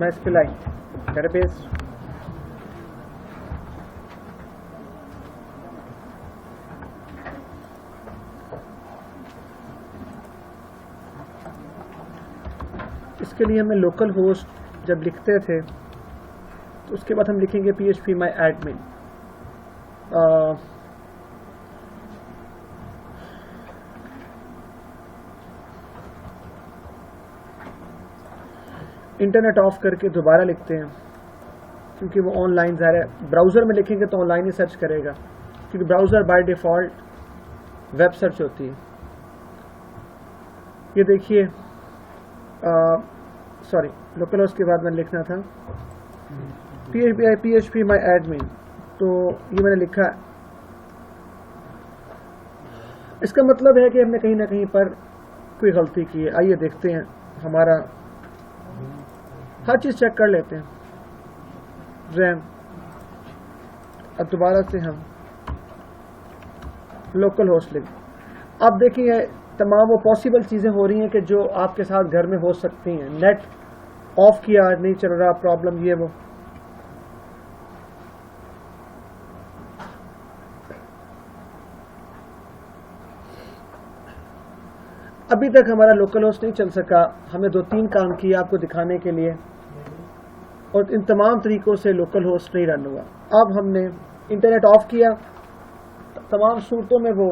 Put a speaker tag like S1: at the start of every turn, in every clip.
S1: MySQLi database, इसके लिए हमें लोकल होस्ट जब लिखते थे तो उसके बाद हम लिखेंगे PHP my admin। Internet of करके दोबारा लिखते हैं क्योंकि वो ऑनलाइन ज़ाहिर है, ब्राउज़र में लिखेंगे तो ऑनलाइन ही सर्च करेगा क्योंकि browser by default web search होती है। ये देखिए, सॉरी, लोकल होस्ट के बाद मैंने लिखना था PHP my admin, तो ये मैंने लिखा। इसका मतलब है कि हमने कहीं ना कहीं पर कोई गलती की है। आइए देखते हैं, हमारा हर चीज़ चेक कर लेते हैं। रैम, अब दोबारा से हम लोकल होस्ट लिख। अब देखिए तमाम वो पॉसिबल चीज़ें हो रही हैं कि जो आपके साथ घर में हो सकती हैं। नेट ऑफ किया, नहीं चल रहा, प्रॉब्लम ये वो। अभी तक हमारा लोकल होस्ट नहीं चल सका। हमने 2-3 काम किए आपको दिखाने के लिए और इन तमाम तरीकों से लोकल होस्ट नहीं रन हुआ। अब हमने इंटरनेट ऑफ किया, तमाम सूरतों में वो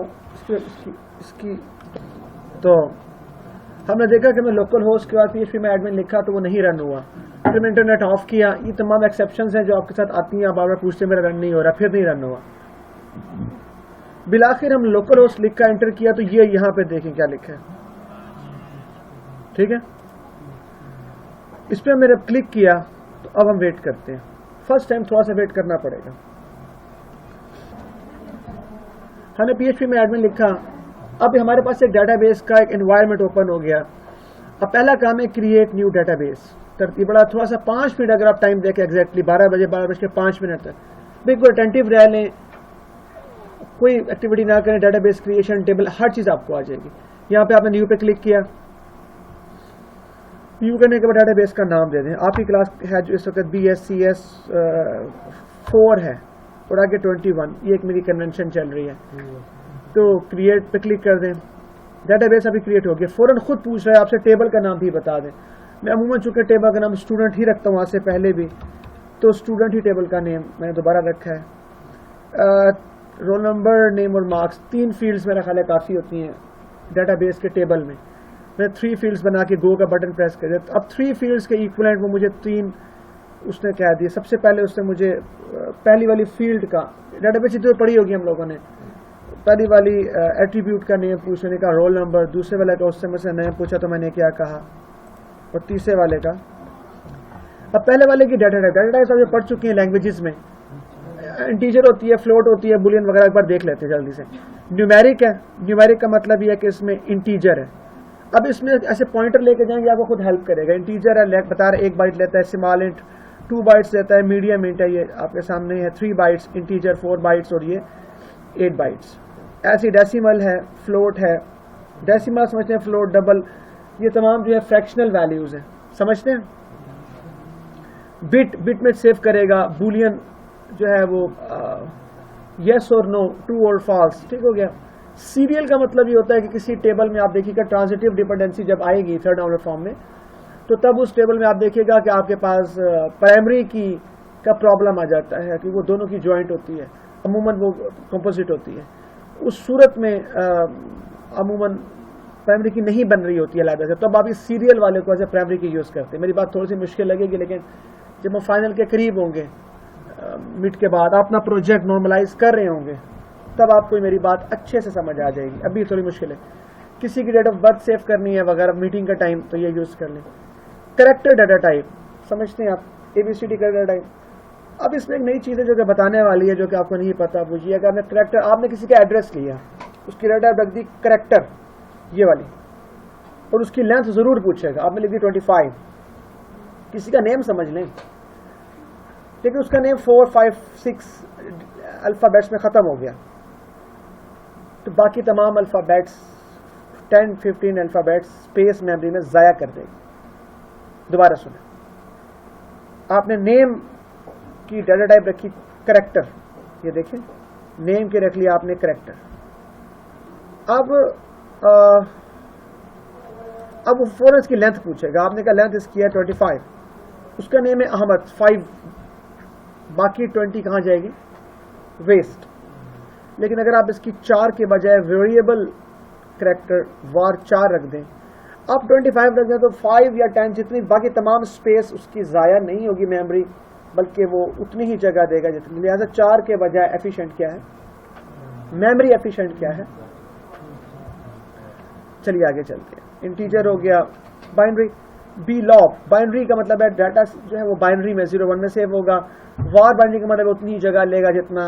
S1: इसकी तो हमने देखा कि मैं लोकल होस्ट के बाद PHP में एडमिन लिखा तो वो नहीं रन हुआ। फिर मैं इंटरनेट ऑफ किया। ये तमाम एक्सेप्शंस हैं जो आपके साथ आती हैं, आप बार बार पूछते मेरा रन नहीं हो रहा, फिर नहीं रन हुआ। बिलाखिर हम लोकल होस्ट लिख का एंटर किया तो ये यहाँ पे देखें क्या लिखा है, ठीक है। इस पर मैंने क्लिक किया तो अब हम वेट करते हैं। फर्स्ट टाइम थोड़ा सा वेट करना पड़ेगा। हमने PHP में एडमिन लिखा। अब हमारे पास एक डेटाबेस का एक एनवायरनमेंट ओपन हो गया। अब पहला काम है क्रिएट न्यू डेटाबेस। तरतीब बड़ा थोड़ा सा 5 मिनट अगर आप टाइम देखें एग्जैक्टली 12:05 तक, बिल्कुल अटेंटिव रह लें, कोई एक्टिविटी ना करें, डेटाबेस क्रिएशन, टेबल, हर चीज़ आपको आ जाएगी। यहाँ पे आपने न्यू पे क्लिक किया। न्यू करने के बाद डेटाबेस का नाम दे दें। आपकी क्लास है जो इस वक्त BSCS 4 है और आगे 21, ये एक मेरी कन्वेंशन चल रही है। तो क्रिएट पे क्लिक कर दें। डेटाबेस अभी क्रिएट हो गया। फ़ौरन खुद पूछ रहा है आपसे टेबल का नाम भी बता दें। मैं अमूमन चूँकि टेबल का नाम स्टूडेंट ही रखता हूँ आज से पहले भी, तो स्टूडेंट ही टेबल का नेम मैंने दोबारा रखा है। रोल नंबर, नेम और मार्क्स, 3 फील्ड्स मेरा ख्याल है काफ़ी होती हैं डेटाबेस के टेबल में। मैं 3 फील्ड्स बना के गो का बटन प्रेस कर दिया। अब 3 फील्ड्स के इक्वलेंट वो मुझे 3 उसने कह दिया। सबसे पहले उसने मुझे पहली वाली फील्ड का, डेटाबेस इतनी पढ़ी होगी हम लोगों ने, पहली वाली एट्रीब्यूट का नेम पूछने का, रोल नंबर, दूसरे वाले का उससे मुझसे नेम पूछा तो मैंने क्या कहा, और तीसरे वाले का। अब पहले वाले की डाटा टाइप आप पढ़ चुके हैं लैंग्वेजेस में। इंटीजर होती है, फ्लोट होती है, बुलियन वगैरह, एक बार देख लेते हैं जल्दी से। न्यूमेरिक है, न्यूमेरिक का मतलब यह है कि इसमें इंटीजर है। अब इसमें ऐसे पॉइंटर लेके जाएंगे, आपको खुद हेल्प करेगा। इंटीजर है, बता रहे 1 बाइट लेता है, स्मॉल इंट 2 बाइट्स लेता है, मीडियम इंट है, ये आपके सामने है 3 बाइट्स, इंटीजर 4 बाइट्स और ये 8 बाइट्स। ऐसी डेसिमल है, फ्लोट है, डेसिमल समझते हैं, फ्लोट, डबल, ये तमाम जो है फ्रैक्शनल वैल्यूज हैं, समझते हैं। बिट में सेव करेगा, बूलियन जो है वो यस और नो, ट्रू और फॉल्स, ठीक हो गया। सीरियल का मतलब ये होता है कि किसी टेबल में आप देखिएगा ट्रांजिटिव डिपेंडेंसी जब आएगी थर्ड ऑर्डर फॉर्म में, तो तब उस टेबल में आप देखिएगा कि आपके पास प्राइमरी की का प्रॉब्लम आ जाता है कि वो दोनों की जॉइंट होती है, अमूमन वो कंपोजिट होती है। उस सूरत में अमूमन प्राइमरी की नहीं बन रही होती है अलग से, तब आप इस सीरियल वाले को एज ए प्राइमरी की यूज़ करते हैं। मेरी बात थोड़ी सी मुश्किल लगेगी, लेकिन जब हम फाइनल के करीब होंगे, मिड के बाद आप अपना प्रोजेक्ट नॉर्मलाइज कर रहे होंगे, तब आपको मेरी बात अच्छे से समझ आ जाएगी। अभी थोड़ी मुश्किल है, किसी की डेट ऑफ बर्थ सेव करनी है वगैरह मीटिंग का टाइम, तो ये यूज़ कर लें। करेक्टर डाटा टाइप समझते हैं आप, ABCD करेक्टर टाइप। अब इसमें एक नई चीज़ है जो कि बताने वाली है, जो कि आपको नहीं पता, पूछिए। अगर आपने करेक्टर, आपने किसी का एड्रेस लिया, उसकी डाटा रख दी करेक्टर ये वाली, और उसकी लेंथ ज़रूर पूछेगा। आपने लिख दी 25, किसी का नेम समझ लें, लेकिन उसका नेम 4, 5, 6 अल्फ़ाबेट्स में ख़त्म हो गया, तो बाकी तमाम अल्फ़ाबेट्स 10, 15 अल्फ़ाबेट्स स्पेस मेमोरी में ज़ाया कर देगी। दोबारा सुने, आपने नेम की डाटा टाइप रखी करेक्टर, ये देखें नेम की रख लिया आपने करेक्टर। अब वो फौरन इसकी लेंथ पूछेगा, आपने कहा लेंथ इसकी है 25, उसका नेम है अहमद 5, बाकी 20 कहाँ जाएगी, वेस्ट। लेकिन अगर आप इसकी 4 के बजाय वेरिएबल करेक्टर var 4 रख दें, आप 25 रख दें तो 5 या 10 जितनी बाकी तमाम स्पेस उसकी ज़ाया नहीं होगी मेमोरी, बल्कि वो उतनी ही जगह देगा जितनी। लिहाजा 4 के बजाय एफिशिएंट क्या है, मेमोरी एफिशिएंट क्या है। चलिए आगे चलते हैं। इंटीजर हो गया, बाइनरी, बीलॉग बाइनरी का मतलब है डाटा जो है वो बाइनरी में 0 1 में सेव होगा। वार बाइनरी का मतलब उतनी जगह लेगा जितना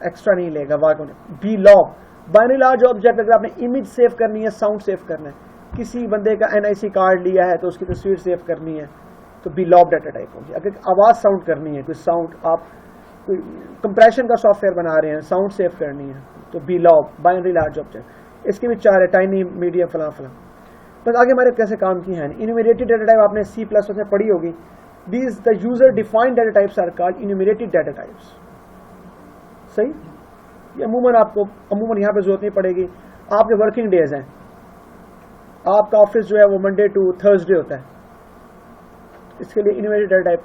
S1: एक्स्ट्रा नहीं लेगा वार को। बीलॉग बाइनरी लार्ज ऑब्जेक्ट, अगर आपने इमेज सेव करनी है, साउंड सेव करना है, किसी बंदे का NIC कार्ड लिया है तो उसकी तस्वीर सेव करनी है तो बीलॉग डाटा टाइप होगी। अगर आवाज़ साउंड करनी है, कोई साउंड आप कोई कंप्रेशन का सॉफ्टवेयर बना रहे हैं, साउंड सेव करनी है तो बीलॉग बाइनरी लार्ज ऑब्जेक्ट। इसके भी 4 है, टाइनी, मीडियम, फला फला। बस आगे हमारे कैसे काम की है। इन्यूमरेटेड डाटा टाइप आपने C++ में पढ़ी होगी। These the user defined data types are called enumerated data types। सही, ये अमूमन यहाँ पे जरूरत नहीं पड़ेगी। आपके वर्किंग डेज हैं, आपका ऑफिस जो है वो मंडे टू थर्सडे होता है, इसके लिए इन्यूमरेटेड डाटा टाइप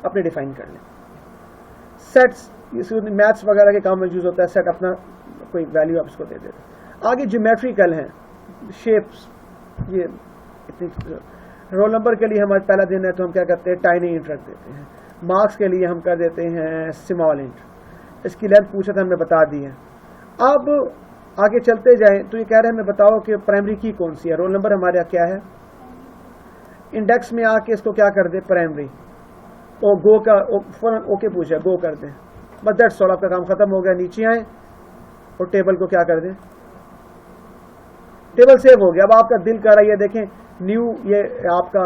S1: अपने डिफाइन कर लें। सेट्स, इसमें मैथ्स वगैरह के काम में यूज होता है, सेट अपना कोई वैल्यू आप इसको दे देते हैं। आगे ज्योमेट्रिकल हैं, शेप्स, ये इतनी। रोल नंबर के लिए हमारा पहला दिन है तो हम क्या करते हैं, टाइनी इंट रख देते हैं। मार्क्स के लिए हम कर देते हैं स्मॉल इंट। इसकी लेंथ पूछा था, हमने बता दी है। अब आगे चलते जाएं तो ये कह रहे हैं हमें बताओ कि प्राइमरी की कौन सी है। रोल नंबर हमारे यहाँ क्या है, इंडेक्स में आके इसको क्या कर दे, प्राइमरी, और गो का फौरन ओके पूछा, गो कर दें, बस दैट्स ऑल, आपका काम खत्म हो गया। नीचे आए और टेबल को क्या कर दें, टेबल सेव हो गया। अब आपका दिल कर रहा है, ये देखें न्यू, ये आपका,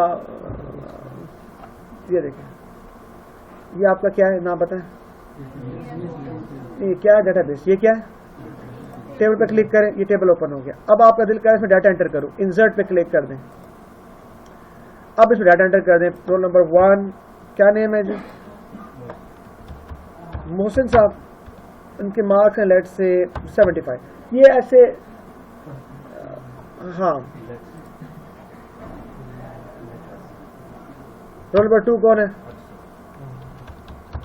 S1: ये देखें ये आपका क्या है, नाम बताएं, ये क्या है, डेटाबेस, ये क्या है, टेबल पे क्लिक करें, ये टेबल ओपन हो गया। अब आपका दिल कर रहा है इसमें डाटा एंटर करूं, इंसर्ट पे क्लिक कर दें। अब इसमें डाटा एंटर कर दें। रोल नंबर 1, क्या नेम है जी, मोहसिन साहब, उनके मार्क्स हैं लेट से 75। ये ऐसे, हाँ। रोल नंबर 2 कौन है,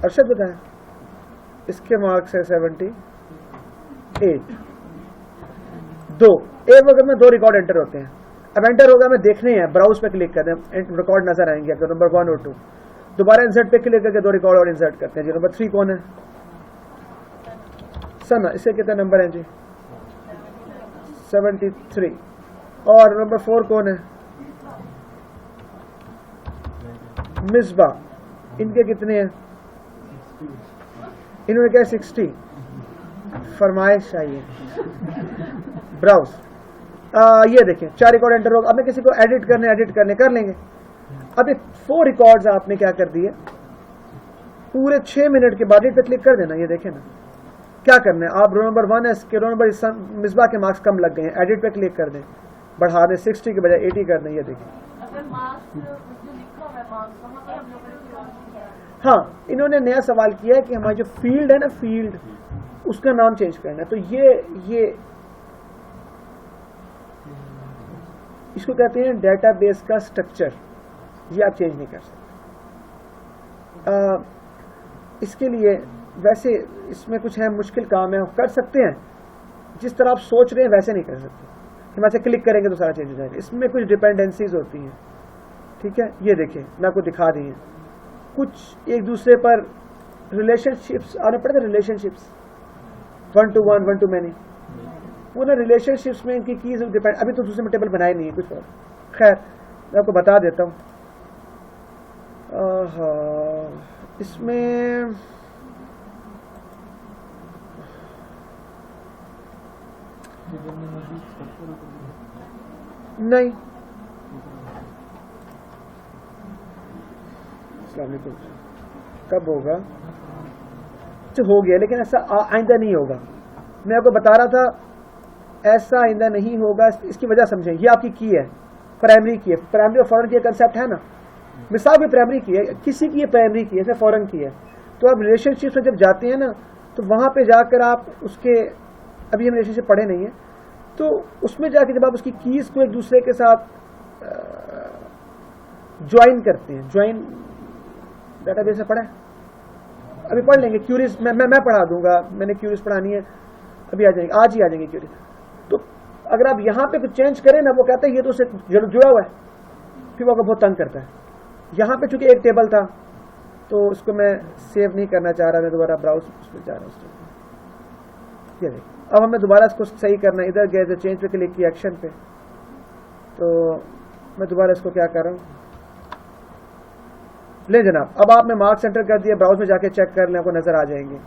S1: अरशद बताएं, इसके मार्क्स है 78। एक वक्त में 2 रिकॉर्ड एंटर होते हैं। अब एंटर होगा, हमें देखने हैं, ब्राउज पे क्लिक करते हैं, रिकॉर्ड नजर आएंगे आपको, नंबर 1 और 2। दोबारा इंसर्ट पे क्लिक करके 2 रिकॉर्ड और इंसर्ट करते हैं जी। नंबर 3 कौन है, सना, इसके कितने नंबर हैं जी, 73। और नंबर 4 कौन है, मिसबा, इनके कितने हैं, इन्होंने क्या 60। फरमाइश चाहिए, ब्राउज, ये देखें 4 रिकॉर्ड एंटर होगा। अब मैं किसी को एडिट करने कर लेंगे। अब ये 4 रिकॉर्ड्स आपने क्या कर दिए, पूरे 6 मिनट के बाद एडिट पे क्लिक कर देना। ये देखें ना, क्या करना है, आप रोल नंबर 1 है, इसके रोल नंबर मिसबा के मार्क्स कम लग गए हैं, एडिट पे क्लिक कर दें, बढ़ा दें, 60 के बजाय 80 कर दें। ये देखें, हाँ, इन्होंने नया सवाल किया है कि हमारा जो फील्ड है ना, फील्ड, उसका नाम चेंज करना है। तो ये इसको कहते हैं डेटाबेस का स्ट्रक्चर, ये आप चेंज नहीं कर सकते। इसके लिए वैसे इसमें कुछ है, मुश्किल काम है, कर सकते हैं, जिस तरह आप सोच रहे हैं वैसे नहीं कर सकते। हम ऐसे क्लिक करेंगे तो सारा चेंज हो जाएगा। इसमें कुछ डिपेंडेंसीज होती हैं, ठीक है। ये देखिए, मैं आपको दिखा दी है कुछ एक दूसरे पर रिलेशनशिप्स, आपने पढ़ा था रिलेशनशिप्स, 1 to 1, 1 to many, वो ना रिलेशनशिप्स में इनकी कीज डिपेंड, अभी तो दूसरे में टेबल बनाए नहीं है कुछ और। खैर मैं आपको बता देता हूँ। इसमें नहीं, कब होगा, तो हो गया, लेकिन ऐसा आइंदा नहीं होगा। मैं आपको बता रहा था ऐसा आइंदा नहीं होगा। इसकी वजह समझें, ये आपकी की है, प्राइमरी की है, प्राइमरी और फॉरेन की कंसेप्ट है ना, मिसाल भी प्राइमरी की है, किसी की ये प्राइमरी की है, जैसे फॉरेन की है, तो आप रिलेशनशिप में जब जाते हैं ना तो वहां पे जाकर आप उसके, अभी हम रिलेशनशिप पढ़े नहीं है, तो उसमें जाके जब आप उसकी कीज को एक दूसरे के साथ ज्वाइन करते हैं, ज्वाइन डेटाबेस में पढ़ा है, अभी पढ़ लेंगे। क्यूरीज मैं पढ़ा दूंगा, मैंने क्यूरीज पढ़ानी है, अभी आ जाएंगे, आज ही आ जाएंगे क्यूरीज। तो अगर आप यहाँ पे कुछ चेंज करें ना, वो कहता है ये तो उससे जुड़ा हुआ है, फिर वो आपको बहुत तंग करता है। यहाँ पे चूंकि एक टेबल था तो उसको मैं सेव नहीं करना चाह रहा, मैं दोबारा ब्राउज उसमें जा रहा हूँ। ये देखिए, अब हमें दोबारा इसको सही करना है, इधर गए तो चेंज पे क्लिक किया एक्शन पे, तो मैं दोबारा इसको क्या कर रहा हूँ, ले जनाब, अब आपने मार्क्स एंटर कर दिया, ब्राउज में जाके चेक कर लें, आपको नजर आ जाएंगे।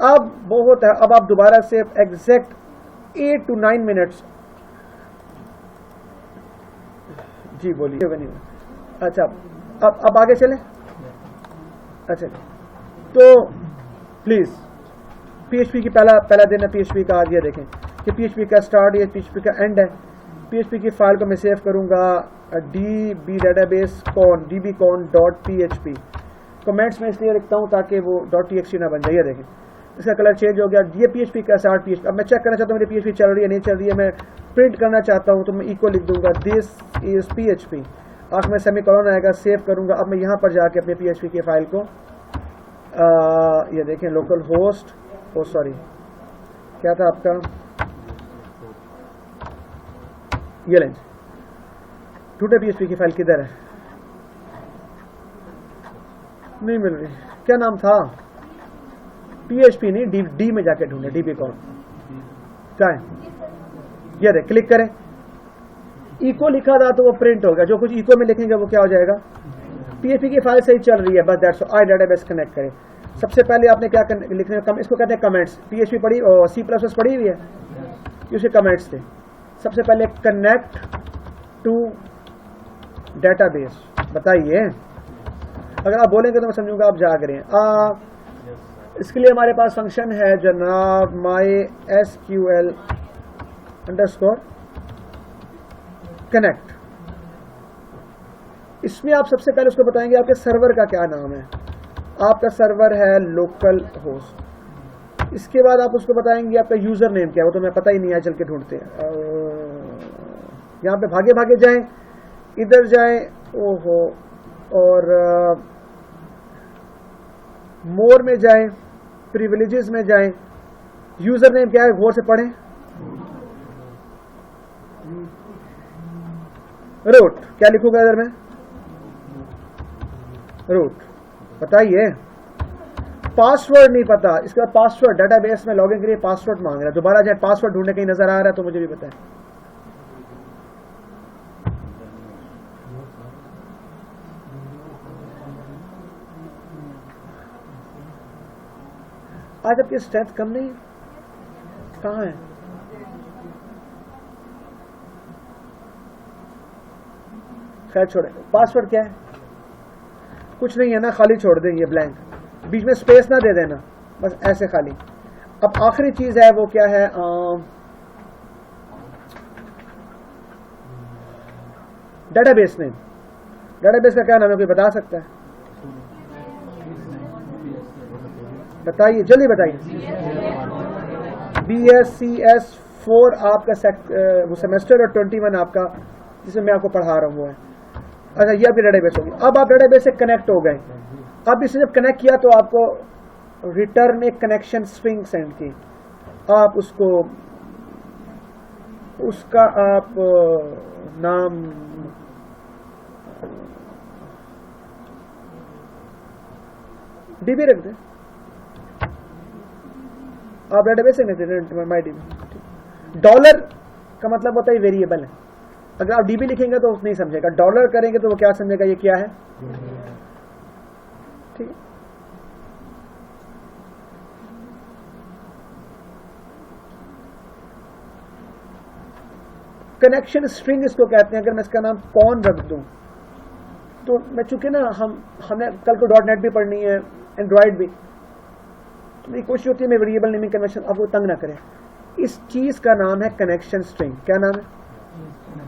S1: अब वो होता है, अब आप दोबारा से एग्जैक्ट 8 to 9 मिनट्स, जी बोलिए। अच्छा, अब आगे चले। अच्छा, तो प्लीज PHP की पहला दिन है PHP का, आज ये देखें कि PHP का स्टार्ट, ये PHP का एंड है। PHP की फाइल को मैं सेव करूंगा db database dbcon.php, कमेंट्स में इसलिए लिखता हूं ताकि वो .txt ना बन जाए। ये देखें, इसका कलर चेंज हो गया, ये PHP का स्टार्ट PHP। अब मैं चेक करना चाहता हूँ मेरी PHP चल रही है नहीं चल रही है, मैं प्रिंट करना चाहता हूँ तो मैं इको लिख दूंगा दिस इज PHP, आखिर में सेमीकोलन आएगा, सेव करूंगा। अब मैं यहाँ पर जाके अपने PHP की फाइल को ये देखें, लोकल होस्ट, ओ सॉरी क्या था आपका, ये लेंगे टूटे PHP की फाइल किधर है, नहीं मिल रही, क्या नाम था, PHP नहीं, डी में जाके ढूंढे, dbcon क्या है, ये देख, क्लिक करें, इको लिखा था तो वो प्रिंट हो गया, जो कुछ इको में लिखेंगे वो क्या हो जाएगा, PHP की फाइल सही चल रही है, बस दैट्स ऑल। डेटाबेस कनेक्ट करें। सबसे पहले आपने क्या लिखने, इसको कहते हैं कमेंट्स। PHP पढ़ी और C++ पढ़ी हुई है, उसके कमेंट्स थे। सबसे पहले कनेक्ट टू डेटाबेस, बताइए, अगर आप बोलेंगे तो मैं समझूंगा आप जाग रहे हैं। इसके लिए हमारे पास फंक्शन है जनाब MySQL _ कनेक्ट। इसमें आप सबसे पहले उसको बताएंगे आपके सर्वर का क्या नाम है, आपका सर्वर है लोकल होस्ट। इसके बाद आप उसको बताएंगे आपका यूजर नेम क्या है, वो तो मैं पता ही नहीं है, चल के ढूंढते हैं। यहाँ पे भागे भागे जाएं, इधर जाएं, ओहो, और मोर में जाएं, प्रिविलेजेस में जाएं, यूजर नेम क्या है गौर से पढ़ें, रूट, क्या लिखूंगा इधर में, रूट, बताइए। पासवर्ड नहीं पता, इसके बाद पासवर्ड, डेटाबेस में लॉगिन के लिए पासवर्ड मांग रहा है, दोबारा जाए पासवर्ड ढूंढने कहीं नजर आ रहा है तो मुझे भी बताएं। आज आपकी स्ट्रेंथ कम नहीं, कहाँ है, खैर छोड़े। पासवर्ड क्या है, कुछ नहीं है ना, खाली छोड़ दें, ये ब्लैंक, बीच में स्पेस ना दे देना, बस ऐसे खाली। अब आखिरी चीज है वो क्या है, डेटाबेस नेम। डेटाबेस का क्या नाम है, कोई बता सकता है, बताइए जल्दी बताइए। BSCS 4 आपका वो सेमेस्टर और 21 आपका जिसमें मैं आपको पढ़ा रहा हूँ वो है। अच्छा, ये आपकी डेटाबेस होगी। अब आप डेटाबेस से कनेक्ट हो गए, अब इसने जब कनेक्ट किया तो आपको रिटर्न एक कनेक्शन स्ट्रिंग सेंड की, आप उसको, उसका आप नाम DB रख दें, आप डेटाबेस से नहीं, माई DB। डॉलर का मतलब होता है वेरिएबल है, अगर आप DB लिखेंगे तो नहीं समझेगा, डॉलर करेंगे तो वो क्या समझेगा, ये क्या है, ठीक है। कनेक्शन स्ट्रिंग इसको कहते हैं। अगर मैं इसका नाम कौन रख दूं तो मैं, चूंकि ना हमने कल को .NET भी पढ़नी है, एंड्रॉयड भी, तो मेरी कोशिश होती है मैं वेरिएबल नेमिंग कन्वेंशन आपको तंग ना करें। इस चीज का नाम है कनेक्शन स्ट्रिंग। क्या नाम है,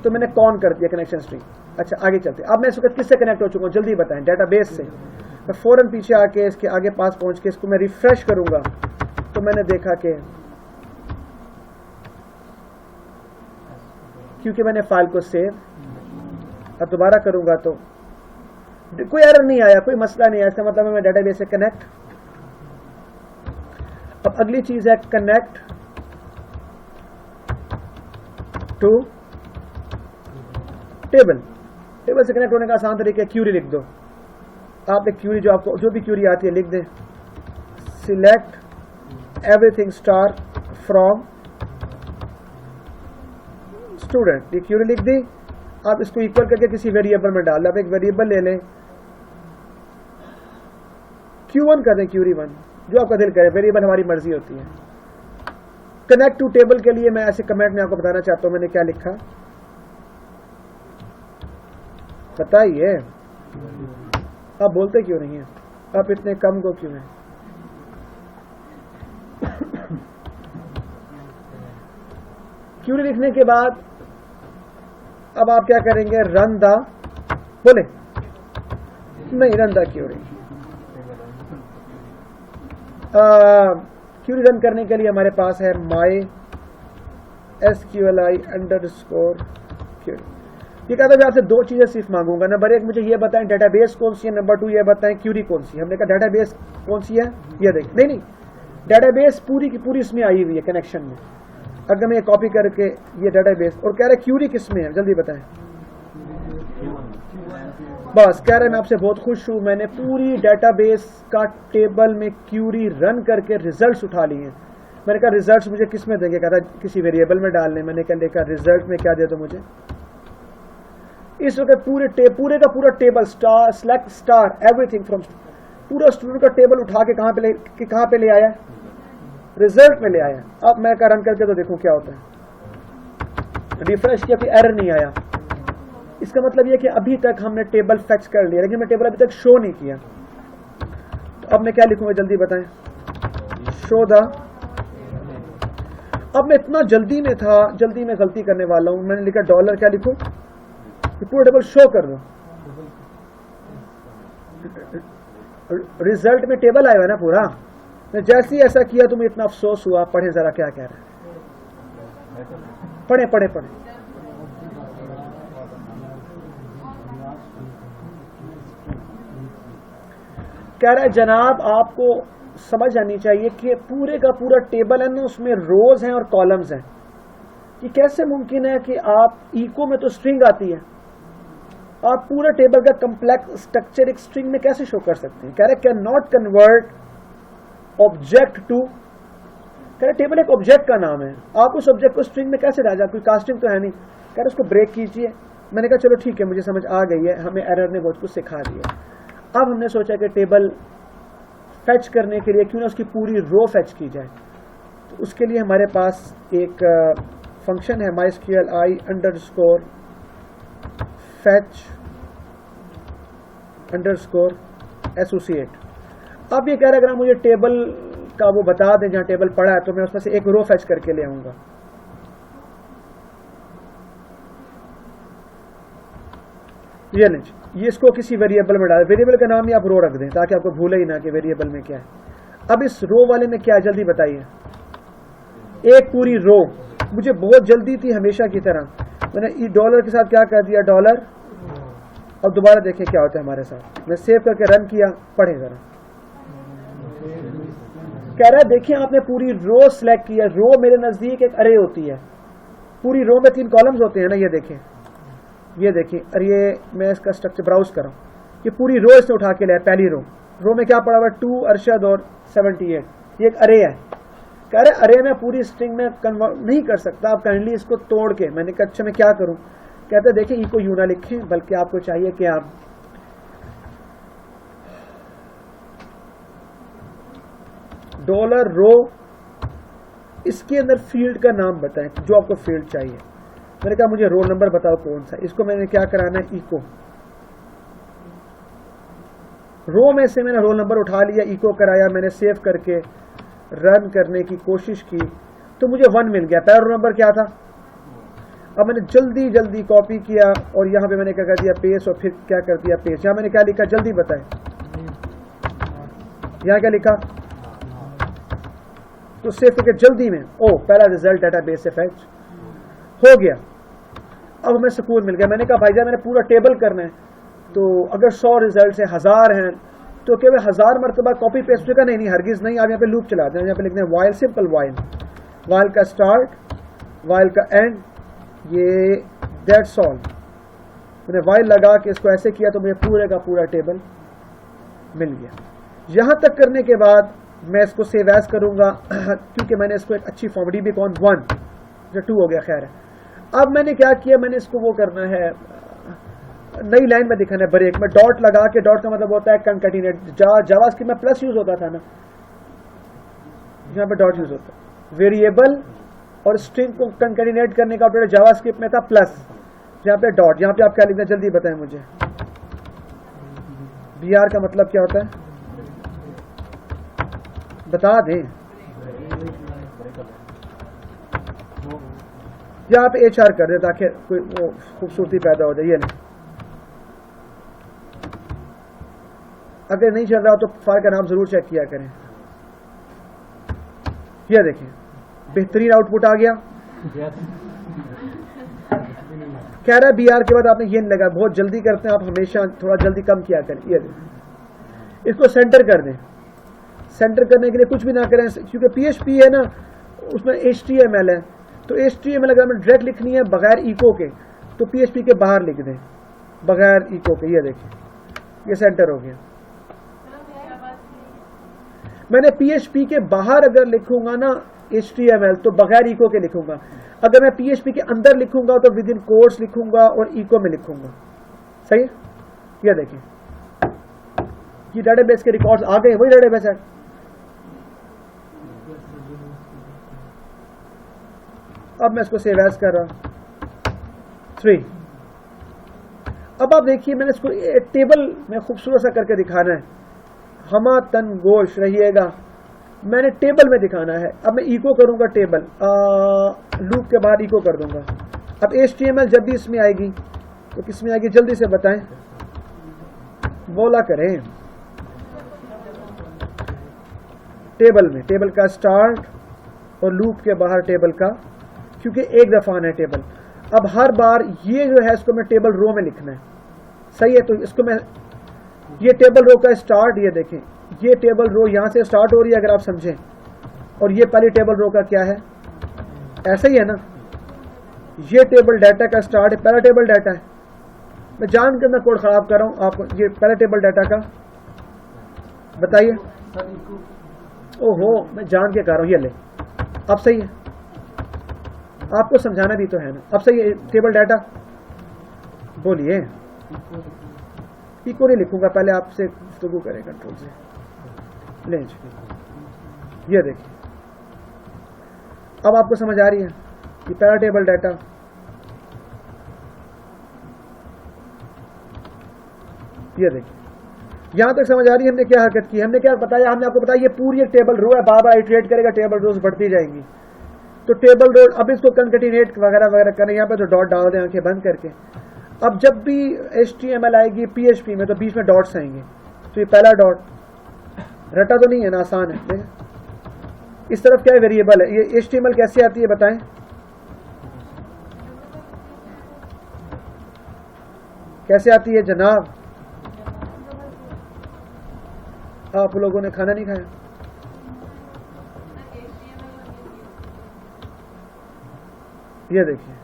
S1: तो मैंने कौन कर दिया कनेक्शन स्ट्रिंग। अच्छा आगे चलते, अब मैं इस वक्त किससे कनेक्ट हो चुका हूँ जल्दी बताएं, डेटाबेस से। मैं फौरन पीछे आके इसके आगे पास पहुंच के इसको मैं रिफ्रेश करूंगा तो मैंने देखा कि क्योंकि मैंने फाइल को सेव और दोबारा करूंगा तो कोई एरर नहीं आया, कोई मसला नहीं आया, इसका मतलब है मैं डेटाबेस से कनेक्ट। अब अगली चीज है कनेक्ट टू टेबल। टेबल से कनेक्ट होने का आसान तरीका है, क्यूरी लिख दो। आप एक क्यूरी जो आपको जो भी क्यूरी आती है लिख दें, select everything star from student. ये क्यूरी लिख दी, आप इसको इक्वल करके किसी वेरिएबल में डाल, आप एक वेरिएबल ले लें, Q1 कर दें, क्यूरी 1 जो आपका दिल करे, वेरिएबल हमारी मर्जी होती है। कनेक्ट टू टेबल के लिए मैं ऐसे कमेंट में आपको बताना चाहता हूं मैंने क्या लिखा, बताइए। आप बोलते क्यों नहीं है, आप इतने कम को क्यों हैं? क्यूरी लिखने के बाद अब आप क्या करेंगे, रन द, बोले नहीं run the query. Query run करने के लिए हमारे पास है माई SQLi अंडरस्कोर क्यूरी। ये कहता है आपसे दो चीजें सिर्फ मांगूंगा, नंबर एक मुझे ये बताएं डेटाबेस कौन सी है, नंबर 2 ये बताएं क्यूरी कौन सी है। हमने कहा डेटाबेस कौन सी है, ये देख, नहीं डेटाबेस पूरी की पूरी इसमें आई हुई है कनेक्शन में। अगर मैं कॉपी करके ये डेटाबेस, और कह रहे क्यूरी किस में है जल्दी बताएं। बस कह रहे मैं आपसे बहुत खुश हूं, मैंने पूरी डेटाबेस का टेबल में क्यूरी रन करके रिजल्ट्स उठा लिए हैं। मैंने कहा रिजल्ट्स मुझे किस में देंगे, कहता किसी वेरिएबल में डालने। मैंने कहा देखा रिजल्ट में क्या दे दो मुझे। इस वक्त पूरे का पूरा table star select star everything from, पूरा स्टूडेंट का टेबल उठा के कहां पे ले आया, रिजल्ट में ले आया। अब मैं रन करके तो देखूं क्या होता है, रिफ्रेश किया कोई एरर नहीं आया। इसका मतलब यह कि अभी तक हमने टेबल फेच कर लिया, लेकिन मैं टेबल अभी तक शो नहीं किया। तो अब मैं क्या लिखूंगा जल्दी बताएं, शो द। अब मैं इतना जल्दी में था, जल्दी में गलती करने वाला हूं, मैंने लिखा डॉलर, क्या लिखूं, पूरा टेबल शो कर दो। रिजल्ट में टेबल आया है ना पूरा। मैं जैसे ही ऐसा किया तो मुझे इतना अफसोस हुआ। पढ़े जरा क्या कह रहे हैं, पढ़े पढ़े पढ़े। कह रहा है जनाब आपको समझ आनी चाहिए कि पूरे का पूरा टेबल है ना, उसमें रोज हैं और कॉलम्स हैं। कि कैसे मुमकिन है कि आप इको में तो स्ट्रिंग आती है, आप पूरा टेबल का कंप्लेक्स स्ट्रक्चर एक स्ट्रिंग में कैसे शो कर सकते हैं। कह रहे can not convert object to, कह रहे टेबल एक ऑब्जेक्ट का नाम है, आप उस ऑब्जेक्ट को स्ट्रिंग में कैसे डाल, कोई कास्टिंग तो है नहीं। कह रहे उसको ब्रेक कीजिए। मैंने कहा चलो ठीक है, मुझे समझ आ गई है, हमें एरर ने बहुत कुछ सिखा दिया। अब हमने सोचा कि टेबल फेच करने के लिए क्यों ना उसकी पूरी रो फेच की जाए। तो उसके लिए हमारे पास एक फंक्शन है MySQLi underscore fetch underscore associate. अब ये कह रहा है अगर आप मुझे टेबल का वो बता दें जहां टेबल पड़ा है तो मैं उसमें से एक रो फेच करके ले आऊंगा। ये इसको किसी वेरिएबल में डाल, वेरिएबल का नाम ही आप रो रख दें ताकि आपको भूले ही ना कि वेरिएबल में क्या है। अब इस रो वाले में क्या है जल्दी बताइए, एक पूरी रो। मुझे बहुत जल्दी थी हमेशा की तरह, मैंने डॉलर के साथ क्या कर दिया, डॉलर। अब दोबारा देखें क्या होता है हमारे साथ। मैं सेव करके रन किया, पढ़े जरा। कह रहा है देखिए आपने पूरी रो सिलेक्ट किया। रो मेरे नजदीक एक अरे होती है, पूरी रो में 3 कॉलम्स होते हैं ना, ये देखें, ये देखिए। और ये मैं इसका स्ट्रक्चर ब्राउज कर रहा हूं, ये पूरी रो इसने उठा के लिया। पहली रो में क्या पड़ा हुआ, 2 अरशद और 78, ये एक अरे है। कह रहे अरे में पूरी स्ट्रिंग में कन्वर्ट नहीं कर सकता, आप काइंडली इसको तोड़ के। मैंने कहा अच्छा मैं क्या करूं, कहते देखिए इको यू ना लिखें, बल्कि आपको चाहिए कि आप डॉलर रो, इसके अंदर फील्ड का नाम बताएं जो आपको फील्ड चाहिए। मैंने कहा मुझे रोल नंबर बताओ कौन सा, इसको मैंने क्या कराना है, इको। रो में से मैंने रोल नंबर उठा लिया, इको कराया, मैंने सेव करके रन करने की कोशिश की तो मुझे 1 मिल गया। पहला रोल नंबर क्या था, अब मैंने जल्दी जल्दी कॉपी किया और यहाँ पे मैंने क्या कर दिया पेस्ट, और फिर क्या कर दिया पेस्ट। यहाँ मैंने क्या लिखा जल्दी बताएं, यहाँ क्या लिखा, तो सेव करके जल्दी में पहला रिजल्ट डेटाबेस से फैच हो गया। अब हमें सुकून मिल गया। मैंने कहा भाईजान मैंने पूरा टेबल करना है, तो अगर 100 रिजल्ट है 1000 हैं तो केवल 1000 मरतबा कॉपी पेस्ट का नहीं, हरगिज नहीं। आप यहाँ पे लूप चला दें, यहाँ पे लिखते हैं वाइल, सिंपल वाइल का स्टार्ट, वाइल का एंड, ये दैट्स ऑल। मैंने वाइल लगा के इसको ऐसे किया तो मुझे पूरे का पूरा टेबल मिल गया। यहां तक करने के बाद मैं इसको सेव एज करूंगा क्योंकि मैंने इसको एक अच्छी फॉर्म db-con 1 जो 2 हो गया, खैर है। अब मैंने क्या किया, मैंने इसको वो करना है, नई लाइन में दिखाना है ब्रेक में, डॉट लगा के, डॉट का मतलब होता है कंकैटिनेट। जावास्क्रिप्ट में प्लस यूज होता था ना, यहाँ पे डॉट यूज होता है। वेरिएबल और स्ट्रिंग को कंकैटिनेट करने का ऑपरेटर जावास्क्रिप्ट में था प्लस, यहाँ पे डॉट। यहाँ पे आप क्या लिखना है जल्दी बताएं मुझे, br का मतलब क्या होता है बता दें। यहाँ पे HR कर दे ताकि कोई वो खूबसूरती पैदा हो जाए। ये नहीं, अगर नहीं चल रहा हो तो फाइल का नाम जरूर चेक किया करें। ये देखिए बेहतरीन आउटपुट आ गया। कह रहा है br के बाद आपने ये नहीं लगा, बहुत जल्दी करते हैं आप, हमेशा थोड़ा जल्दी कम किया करें। ये देखिए, इसको सेंटर कर दें। सेंटर करने के लिए कुछ भी ना करें क्योंकि PHP है ना, उसमें HTML है, तो HTML अगर हमें डायरेक्ट लिखनी है बगैर इको के तो PHP के बाहर लिख दें, बगैर इको के। ये देखिए ये सेंटर हो गया। मैंने PHP के बाहर अगर लिखूंगा ना HTML तो बगैर इको के लिखूंगा। अगर मैं PHP के अंदर लिखूंगा तो विद इन कोट्स लिखूंगा और इको में लिखूंगा। सही है? ये देखिए ये डेटाबेस के रिकॉर्ड्स आ गए, वही डेटाबेस है। अब मैं इसको सेव एज कर रहा हूं 3। अब आप देखिए मैंने इसको टेबल में खूबसूरत सा करके दिखाना है। हमा तन गोश रहिएगा, मैंने टेबल में दिखाना है। अब मैं इको करूंगा टेबल, लूप के बाद इको कर दूंगा। अब HTML जब भी इसमें आएगी तो किस में आएगी जल्दी से बताएं, बोला करें। टेबल में, टेबल का स्टार्ट और लूप के बाहर टेबल का, क्योंकि एक दफा आना है टेबल। अब हर बार ये जो है इसको मैं टेबल रो में लिखना है। सही है, तो इसको मैं, ये टेबल रो का स्टार्ट, ये देखें ये टेबल रो यहां से स्टार्ट हो रही है अगर आप समझें, और ये पहली टेबल रो का क्या है, ऐसा ही है ना। ये टेबल डाटा का स्टार्ट है, पहला टेबल डाटा है। मैं जान के मैं कोड खराब कर रहा हूं आपको, ये पहला टेबल डाटा का बताइए। ओहो मैं जान के कर रहा हूं, ये ले अब सही है, आपको समझाना भी तो है ना। अब सही है, टेबल डाटा बोलिए। इको नहीं लिखूंगा, पहले आपसे गुफ्तगू करें कंट्रोल से। ले ये देखिए अब आपको समझ आ रही है, ये पहला टेबल डाटा, ये देखिए यहां तक समझ आ रही है। हमने क्या हरकत की, हमने क्या बताया, हमने आपको बताया ये पूरी एक टेबल रो है, बार बार आइटरेट करेगा, टेबल रोज बढ़ती जाएंगी। तो टेबल रो, अब इसको कंकैटिनेट वगैरह वगैरह करें, यहाँ पे तो डॉट डाल दें आंखें बंद करके। अब जब भी HTML आएगी PHP में तो बीच में डॉट्स आएंगे, तो ये पहला डॉट, रटा तो नहीं है ना, आसान है। देखें इस तरफ क्या है, वेरिएबल है। ये HTML कैसे आती है बताएं, कैसे आती है जनाब? आप लोगों ने खाना नहीं खाया? ये देखिए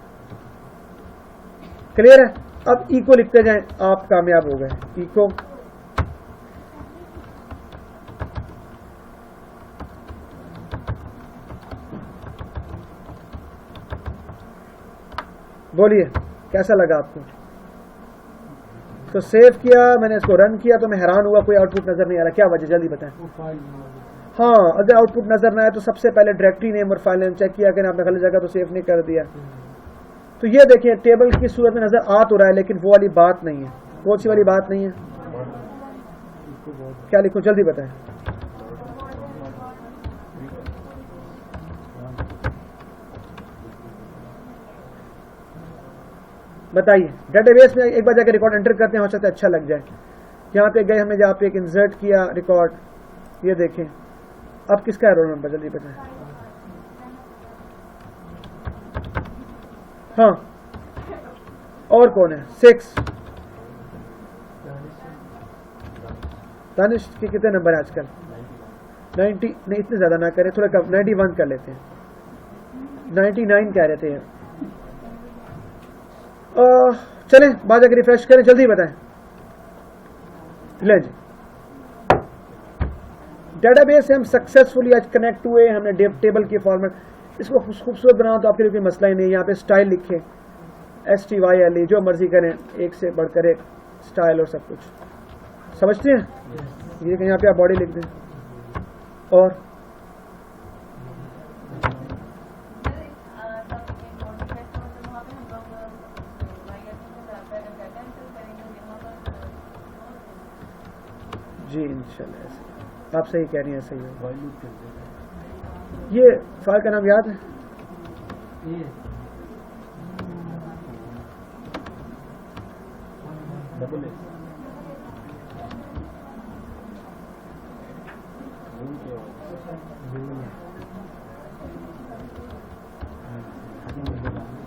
S1: क्लियर है। अब इको लिखते जाएं, आप कामयाब हो गए। इको बोलिए कैसा लगा आपको? तो सेव किया मैंने, इसको रन किया तो मैं हैरान हुआ कोई आउटपुट नजर नहीं आ रहा। क्या वजह जल्दी बताएं। हाँ, अगर आउटपुट नजर ना आए तो सबसे पहले डायरेक्टरी नेम और फाइल नेम चेक किया कि आपने गलत जगह तो सेव नहीं कर दिया। तो ये देखिए टेबल की सूरत में नजर आ तो रहा है, लेकिन वो वाली बात नहीं है। कौन सी वाली बात नहीं है? क्या लिखूं जल्दी बताएं। बताइए, डेटाबेस में एक बार जाकर रिकॉर्ड एंटर करते हैं, हो सकता है अच्छा लग जाए। यहाँ पे गए, हमें जहाँ पे एक इंसर्ट किया रिकॉर्ड, ये देखें। अब किसका है रोल नंबर, जल्दी बताएं। हाँ, और कौन है? 6। दानिश के कितने नंबर है आजकल? 90 नहीं, इतने ज्यादा ना करें, थोड़ा कम, 91 कर लेते हैं। 99 कह रहे थे। चलें बाद जाकर रिफ्रेश करें, जल्दी बताएं। ले जी, डेटाबेस से हम सक्सेसफुली आज कनेक्ट हुए। हमने टेबल की फॉर्मेट, इसको खूबसूरत बनाओ तो आपके लिए कोई मसला ही नहीं। यहाँ पे स्टाइल लिखे, STYLE, जो मर्जी करें, एक से बढ़कर एक स्टाइल और सब कुछ, समझते हैं? ये कि यहाँ पे आप बॉडी लिख दें। और जी इंशाल्लाह, आप सही कह रही हैं, सही है। ये फाइल का नाम याद है?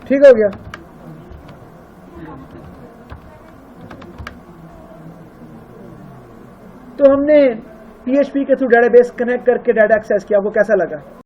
S1: ठीक हो गया। तो हमने PHP के थ्रू डेटाबेस कनेक्ट करके डाटा एक्सेस किया। आपको कैसा लगा?